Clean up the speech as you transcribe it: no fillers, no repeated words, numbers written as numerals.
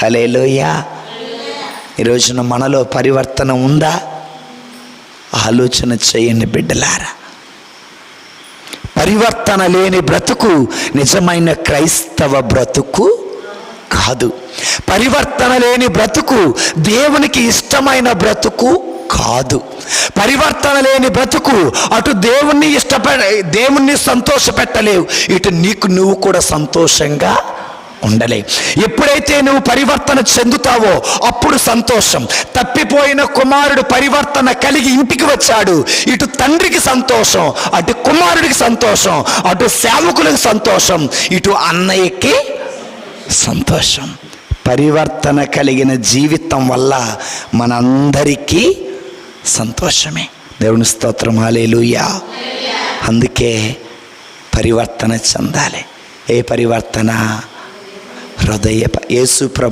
హల్లెలూయా. ఈ రోజున మనలో పరివర్తన ఉందా? ఆలోచన చేయండి బిడ్డలారా. పరివర్తన లేని బ్రతుకు నిజమైన క్రైస్తవ బ్రతుకు కాదు. పరివర్తన లేని బ్రతుకు దేవునికి ఇష్టమైన బ్రతుకు కాదు. పరివర్తన లేని బ్రతుకు అటు దేవుణ్ణి సంతోషపెట్టలేవు, ఇటు నీకు నువ్వు కూడా సంతోషంగా ఉండలేవు. ఎప్పుడైతే నువ్వు పరివర్తన చెందుతావో అప్పుడు సంతోషం. తప్పిపోయిన కుమారుడు పరివర్తన కలిగి ఇంటికి వచ్చాడు. ఇటు తండ్రికి సంతోషం, అటు కుమారుడికి సంతోషం, అటు సేవకులకు సంతోషం, ఇటు అన్నయ్యకి సంతోషం. పరివర్తన కలిగిన జీవితం వల్ల మనందరికీ సంతోషమే. దేవుని స్తోత్రం, హల్లెలూయా. అందుకే పరివర్తన చెందాలి. ఏ పరివర్తన? హృదయ యేసు ప్రభు